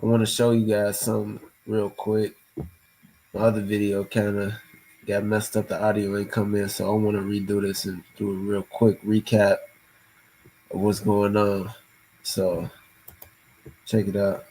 I want to show you guys something real quick. My other video kind of got messed up. The audio ain't come in, so I want to redo this and do a real quick recap of what's going on. So check it out.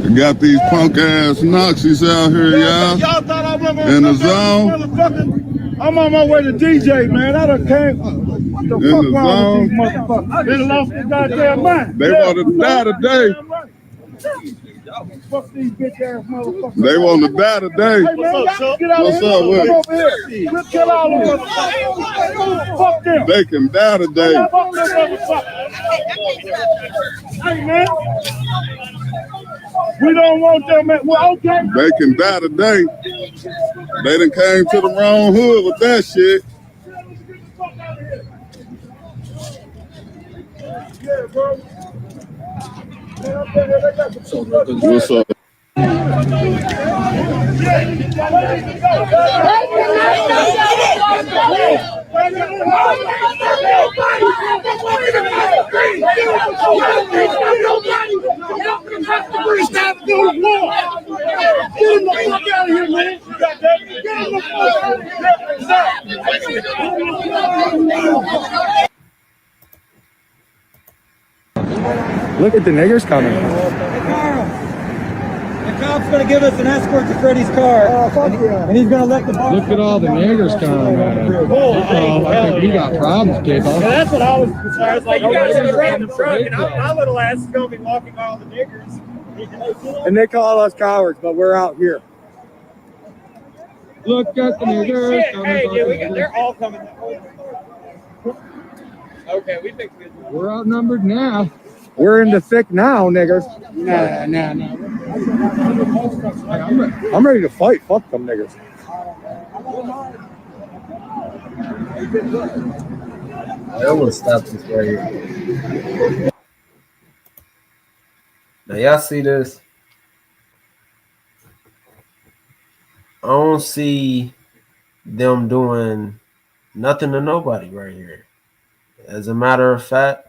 We got these punk ass Nazis out here, y'all. Y'all thought I was in the zone. I'm on my way to DJ, man. I done came. What the In fuck the wrong zone. with these motherfuckers? They done lost their goddamn mind. They want to die today. Fuck these bitch ass motherfuckers. They want to die today. Hey, man, y'all get out What's of up here. with Come over here. We'll kill all of them. Fuck them. They can die today. Fuck them motherfuckers. Hey, man. We don't want them, man. Well, okay. They can die today. They done came to the wrong hood with that shit. What's up? Look at the niggers coming. The cop's gonna give us an escort to Freddie's car. Oh, fuck yeah. And he's gonna let the Look at all the niggers coming, man. I think we got problems, kid. Yeah, that's what I was like, you guys are driving the truck, and my little ass is gonna be walking by all the niggers. And they call us cowards, but we're out here. Look at the niggers coming. Hey, yeah, they're all coming. Okay, we think we're outnumbered now. We're in the thick now, niggers. Nah. I'm ready to fight. Fuck them niggers. I want to stop this right here. Now y'all see this? I don't see them doing nothing to nobody right here. As a matter of fact,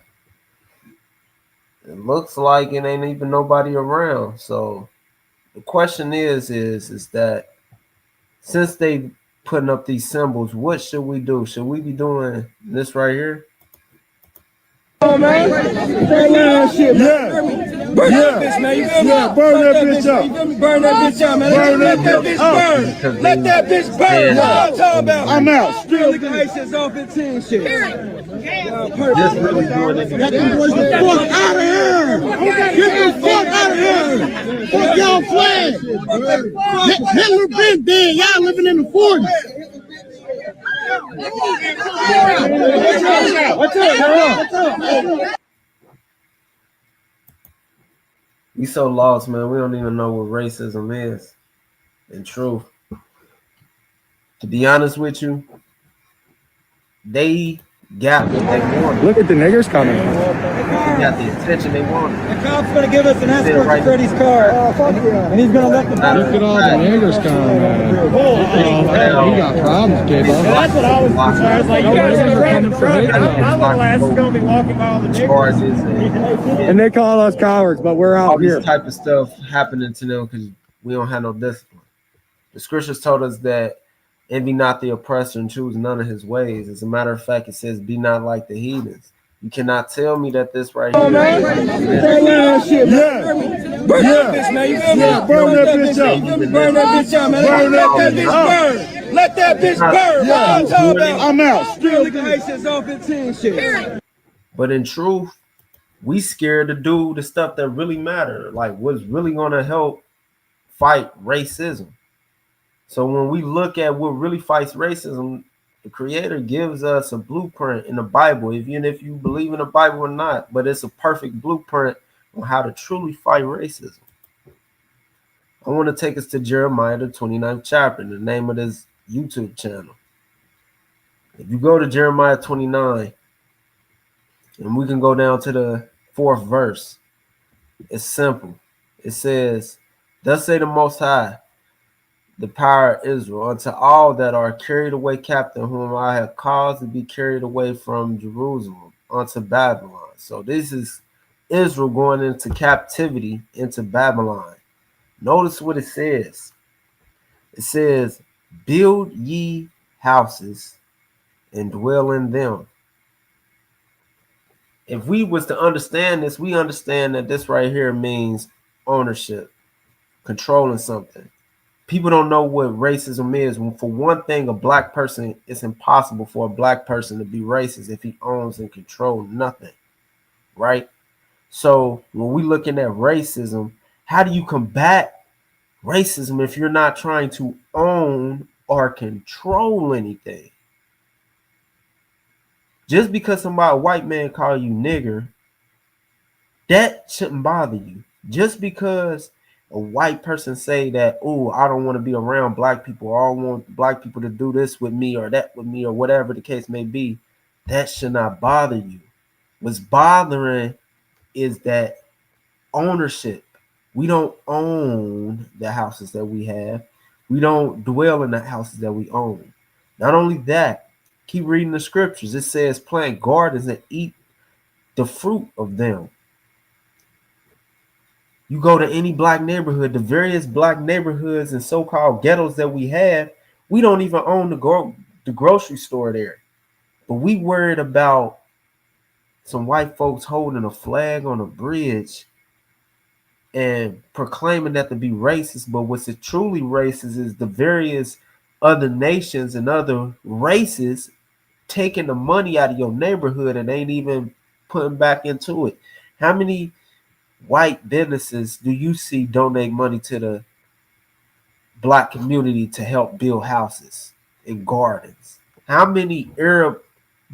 it looks like it ain't even nobody around. So the question is that since they putting up these symbols, what should we do? Should we be doing this right here? Oh man, that shit, burn that bitch, man. You feel me? Yeah, burn that bitch up. Burn that bitch up, man. Let that bitch burn. Let that bitch burn. What I'm talking about? I'm out. Still the ice is off in 10 shit. Just really doing it. Get the fuck out of here! Get the fuck out of here! Fuck y'all flag! Hitler been dead. Y'all living in the 40s. What's up? We so lost, man. We don't even know what racism is. In truth, to be honest with you, they got what they wanted. Look at the niggers coming. They got the attention they wanted. The cop's gonna give us an escort to Freddie's car. Oh, fuck yeah. And he's gonna let the Look at all the niggers coming, man. We got problems, kid. That's what I was like, you guys are driving the truck, and my little ass is gonna be walking by all the charges and they call us cowards, but we're out all here. this type of stuff happening to them because we don't have no discipline. The scriptures told us that envy not the oppressor and choose none of his ways. As a matter of fact, it says, be not like the heathens. You cannot tell me that this right here. Burn that shit, man. Burn that bitch, man. You feel me? Burn that bitch up. Burn that bitch up, man. Let that bitch burn. Let that bitch burn. What I'm talking about? I'm out. Still the ice is off in 10 shit. But in truth, we scared to do the stuff that really matter, like what's really going to help fight racism. So when we look at what really fights racism, the Creator gives us a blueprint in the Bible, even if you believe in the Bible or not, but it's a perfect blueprint on how to truly fight racism. I want to take us to Jeremiah, the 29th chapter, the name of this YouTube channel. If you go to Jeremiah 29, and we can go down to the 4th verse, it's simple. It says, "Thus say the Most High, the power of Israel, unto all that are carried away captive, whom I have caused to be carried away from Jerusalem unto Babylon." So this is Israel going into captivity into Babylon. Notice what it says. It says, "Build ye houses and dwell in them." If we was to understand this, we understand that this right here means ownership, controlling something. People don't know what racism is. For one thing, a black person, it's impossible for a black person to be racist if he owns and controls nothing, right? So when we looking at racism, how do you combat racism if you're not trying to own or control anything? Just because somebody, a white man, call you nigger, that shouldn't bother you. Just because a white person say that, oh, I don't want to be around black people, or I don't want black people to do this with me or that with me, or whatever the case may be, that should not bother you. What's bothering is that ownership. We don't own the houses that we have. We don't dwell in the houses that we own. Not only that, keep reading the scriptures. It says plant gardens and eat the fruit of them. You go to any black neighborhood, the various black neighborhoods and so-called ghettos that we have, we don't even own the grocery store there. But we worried about some white folks holding a flag on a bridge and proclaiming that to be racist. But what's truly racist is the various other nations and other races taking the money out of your neighborhood and ain't even putting back into it. How many white businesses do you see donate money to the black community to help build houses and gardens? How many Arab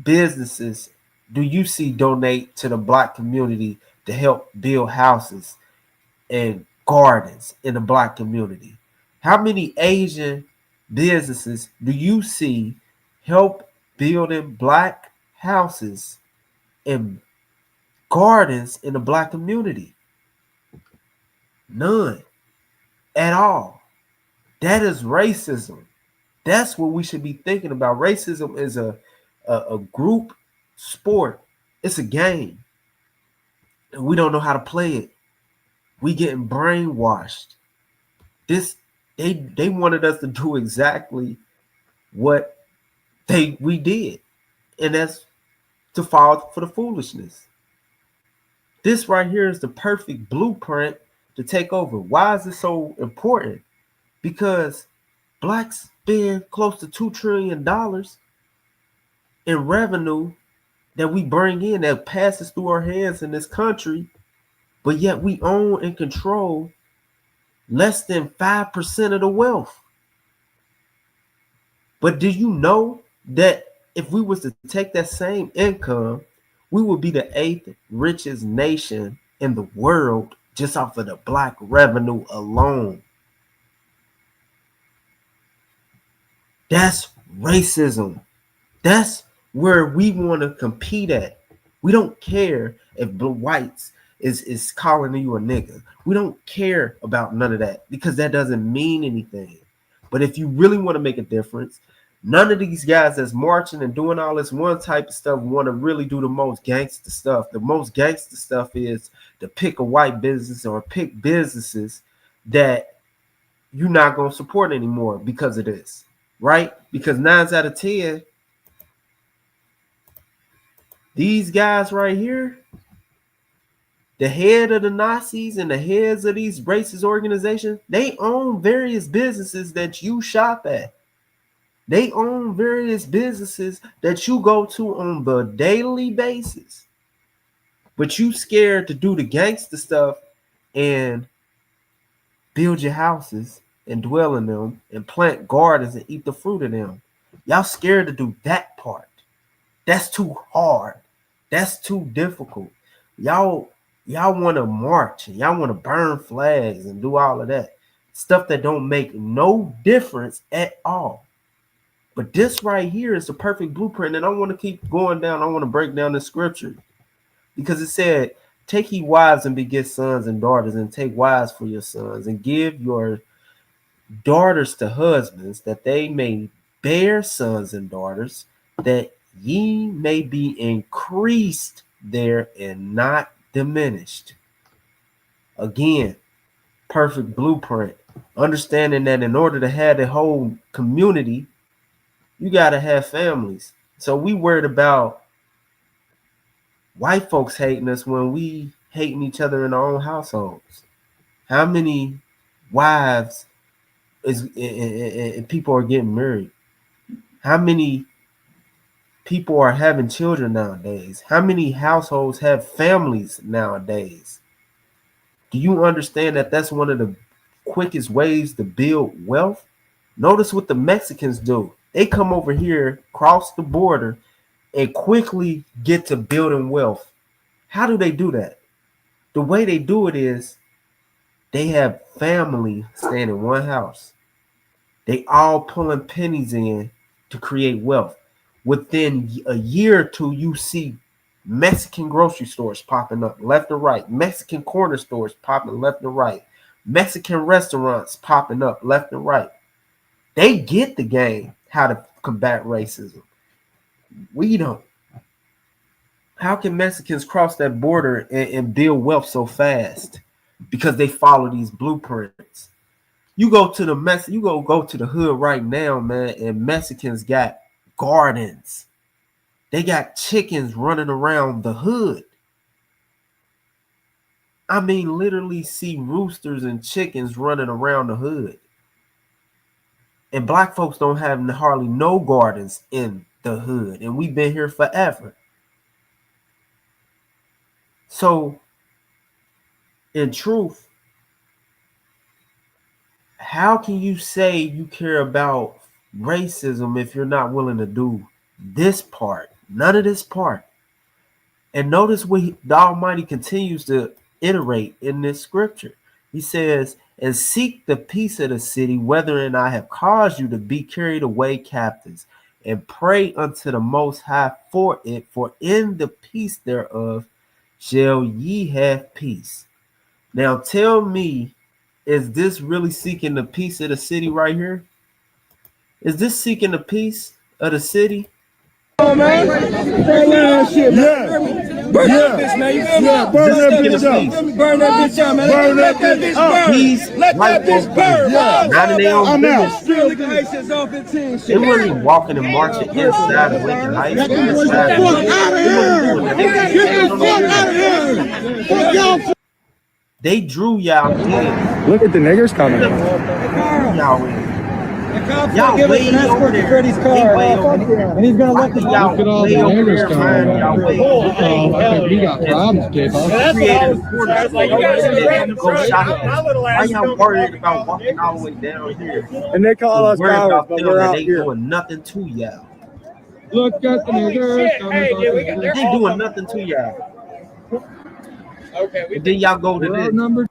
businesses do you see donate to the black community to help build houses and gardens in the black community? How many Asian businesses do you see help building black houses and gardens in the black community? None at all. That is racism. That's what we should be thinking about. Racism is a group sport. It's a game. And we don't know how to play it. We getting brainwashed. They wanted us to do exactly what we did. And that's to fall for the foolishness. This right here is the perfect blueprint to take over. Why is it so important? Because blacks spend close to $2 trillion in revenue that we bring in that passes through our hands in this country, but yet we own and control less than 5% of the wealth. But do you know that if we was to take that same income, we would be the 8th richest nation in the world just off of the black revenue alone? That's racism. That's where we want to compete at. We don't care if the whites is calling you a nigga. We don't care about none of that because that doesn't mean anything. But if you really want to make a difference, none of these guys that's marching and doing all this one type of stuff want to really do the most gangster stuff. The most gangster stuff is to pick a white business or pick businesses that you're not going to support anymore because of this, right? Because 9 out of 10, these guys right here, the head of the Nazis and the heads of these racist organizations, they own various businesses that you shop at. They own various businesses that you go to on the daily basis. But you scared to do the gangster stuff and build your houses and dwell in them and plant gardens and eat the fruit of them. Y'all scared to do that part. That's too hard. That's too difficult. Y'all want to march and y'all want to burn flags and do all of that stuff that don't make no difference at all. But this right here is the perfect blueprint. And I want to keep going down. I want to break down the scripture because it said, take ye wives and beget sons and daughters, and take wives for your sons, and give your daughters to husbands, that they may bear sons and daughters, that ye may be increased there and not diminished. Again, perfect blueprint. Understanding that in order to have the whole community, you got to have families. So we worried about white folks hating us when we hating each other in our own households. How many wives and people are getting married? How many people are having children nowadays? How many households have families nowadays? Do you understand that that's one of the quickest ways to build wealth? Notice what the Mexicans do. They come over here, cross the border, and quickly get to building wealth. How do they do that? The way they do it is they have family staying in one house. They all pulling pennies in to create wealth. Within a year or two, you see Mexican grocery stores popping up left and right, Mexican corner stores popping left and right, Mexican restaurants popping up left and right. They get the game how to combat racism. We don't. How can Mexicans cross that border and build wealth so fast? Because they follow these blueprints. You go to go to the hood right now, man, and Mexicans got gardens. They got chickens running around the hood. I mean, literally see roosters and chickens running around the hood. And black folks don't have hardly no gardens in the hood, and we've been here forever. So, in truth, how can you say you care about racism if you're not willing to do this part? None of this part. And notice what the Almighty continues to iterate in this scripture. He says, and seek the peace of the city, wherein I have caused you to be carried away captives, and pray unto the Most High for it, for in the peace thereof shall ye have peace. Now tell me, is this really seeking the peace of the city right here? Is this seeking the peace of the city? Oh, man. Shit, burn that bitch, man. You feel me? Burn that bitch up. Burn that bitch out, man. Let that bitch burn. Let that bitch burn. Not in their own business. Still the ice is off the team. They weren't even walking and marching inside of Lincoln Heights. Get the fuck out of here. They drew y'all in. Look at the niggers coming. Y'all in. Y'all give us an escort to Freddie's car, and he's gonna let the y'all Look at all the way over niggers there, coming. man. Y'all way over there. I think we got problems, K-Pop. Created a corner. Go shopping. Why y'all worried about walking all the way down here? and they call us Worried cowards, about but them we're and out they here. doing nothing to y'all. Look at the niggers coming. They ain't doing nothing to y'all. And then y'all go to this Number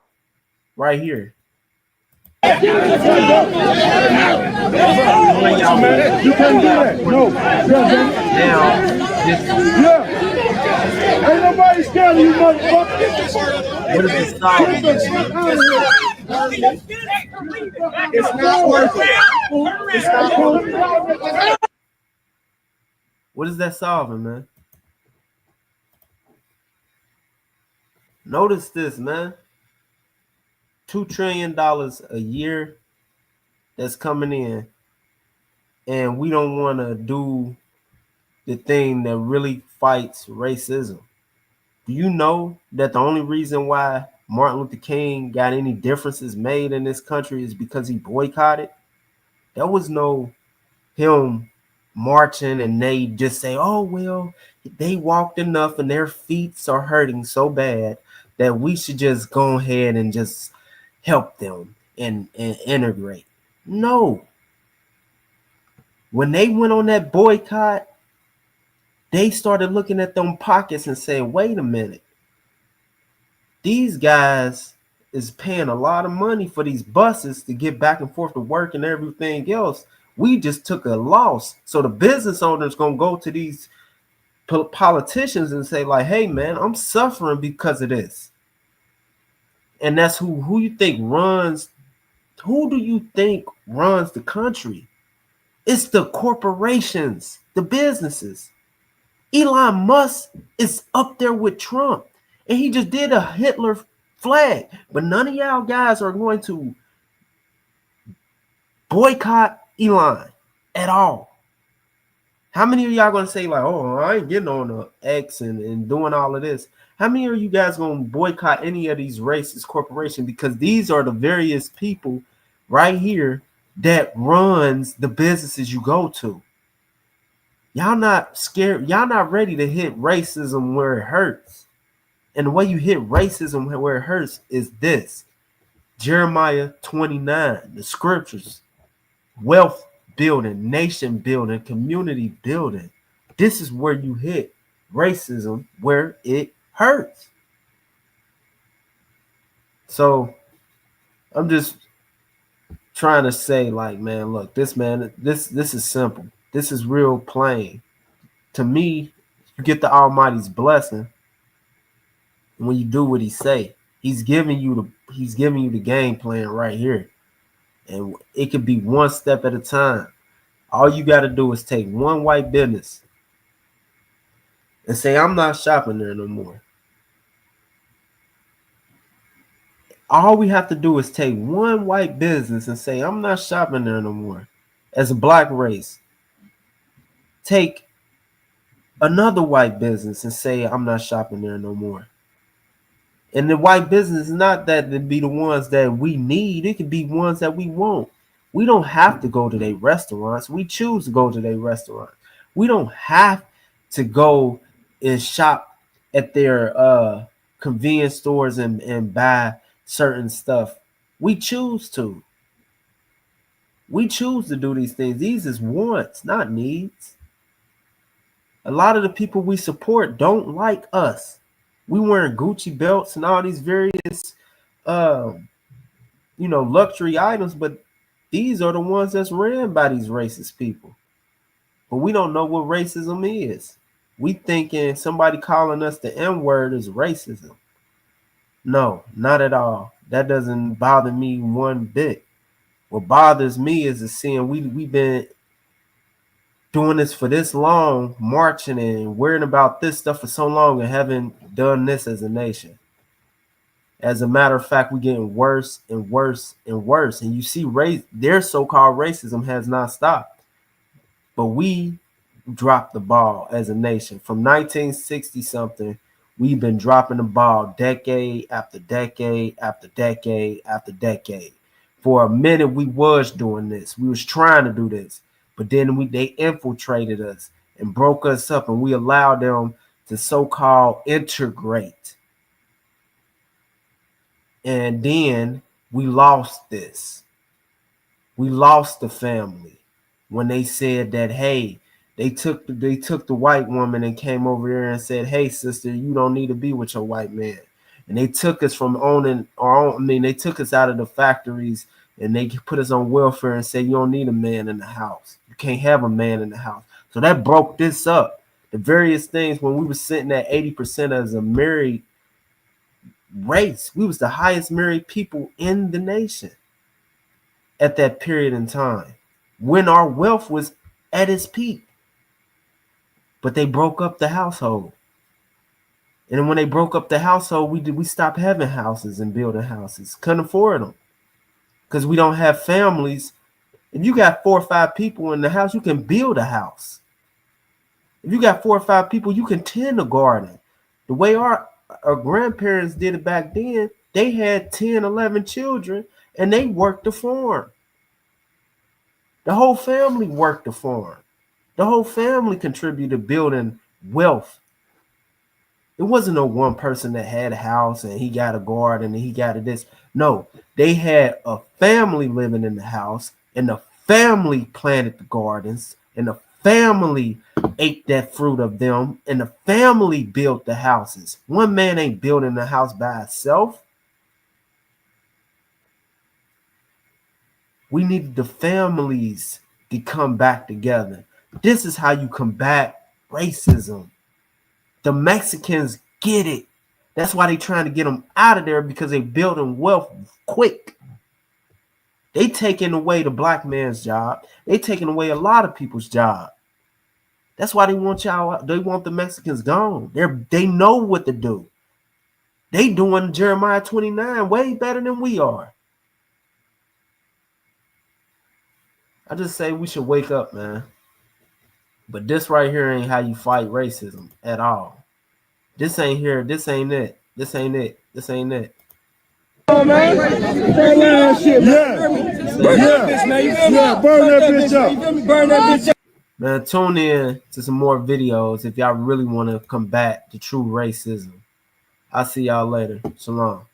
right here. You can't do that. No. Now, this, Yeah. Ain't nobody scared of you, motherfucker. what is the solve? It's not worth it. It's not worth it. What is that solving, man? Notice this, man. $2 trillion a year that's coming in, and we don't want to do the thing that really fights racism. Do you know that the only reason why Martin Luther King got any differences made in this country is because he boycotted? There was no him marching and they just say, oh, well, they walked enough and their feet are hurting so bad that we should just go ahead and just help them and integrate. No. When they went on that boycott, they started looking at them pockets and saying, wait a minute. These guys is paying a lot of money for these buses to get back and forth to work and everything else. We just took a loss. So the business owners going to go to these politicians and say like, hey man, I'm suffering because of this. And that's who you think runs, who do you think runs the country? It's the corporations, the businesses. Elon Musk is up there with Trump, and he just did a Hitler flag. But none of y'all guys are going to boycott Elon at all. How many of y'all going to say like, oh, I ain't getting on the X and doing all of this? How many of you guys going to boycott any of these racist corporations? Because these are the various people right here that runs the businesses you go to. Y'all not scared. Y'all not ready to hit racism where it hurts. And the way you hit racism where it hurts is this. Jeremiah 29, the scriptures, wealth building, nation building, community building. This is where you hit racism where it hurts. So I'm just trying to say like, man, look, this is simple. This is real plain. To me, you get the Almighty's blessing when you do what he say. He's giving you the game plan right here. And it could be one step at a time. All you got to do is take one white business and say, I'm not shopping there no more. All we have to do is take one white business and say, I'm not shopping there no more. As a black race, take another white business and say, I'm not shopping there no more. And the white business is not that to be the ones that we need. It could be ones that we want. We don't have to go to their restaurants. We choose to go to their restaurants. We don't have to go and shop at their convenience stores and buy certain stuff. We choose to. We choose to do these things. These is wants, not needs. A lot of the people we support don't like us. We wearing Gucci belts and all these various, luxury items, but these are the ones that's ran by these racist people. But we don't know what racism is. We thinking somebody calling us the N-word is racism. No, not at all. That doesn't bother me one bit. What bothers me is the seeing we've been doing this for this long, marching and worrying about this stuff for so long and haven't done this as a nation. As a matter of fact, we're getting worse and worse and worse. And you see their so-called racism has not stopped. But we dropped the ball as a nation. From 1960 something, we've been dropping the ball decade after decade after decade after decade. For a minute, we was doing this. We was trying to do this. But then they infiltrated us and broke us up, and we allowed them to so-called integrate. And then we lost this. We lost the family when they said that, hey, they took the white woman and came over here and said, hey, sister, you don't need to be with your white man. And they took us from owning our own. They took us out of the factories and they put us on welfare and said, you don't need a man in the house. You can't have a man in the house. So that broke this up. The various things when we were sitting at 80% as a married race, we was the highest married people in the nation at that period in time when our wealth was at its peak. But they broke up the household. And when they broke up the household, we stopped having houses and building houses. Couldn't afford them. Because we don't have families. If you got 4 or 5 people in the house, you can build a house. If you got 4 or 5 people, you can tend a garden. The way our grandparents did it back then, they had 10, 11 children, and they worked the farm. The whole family worked the farm. The whole family contributed to building wealth. It wasn't no one person that had a house and he got a garden and he got this. No, they had a family living in the house, and the family planted the gardens, and the family ate that fruit of them, and the family built the houses. One man ain't building the house by himself. We needed the families to come back together. This is how you combat racism. The Mexicans get it. That's why they trying to get them out of there, because they building wealth quick. They taking away the black man's job. They taking away a lot of people's job. That's why they want y'all. They want the Mexicans gone. They know what to do. They doing Jeremiah 29 way better than we are. I just say we should wake up, man. But this right here ain't how you fight racism at all. This ain't here. This ain't it. This ain't it. This ain't it. Oh, man. That shit, man. Burn that bitch, man. You feel me? Yeah, burn that bitch up. You feel me? Burn that bitch up. Man, tune in to some more videos if y'all really want to combat the true racism. I'll see y'all later. Shalom.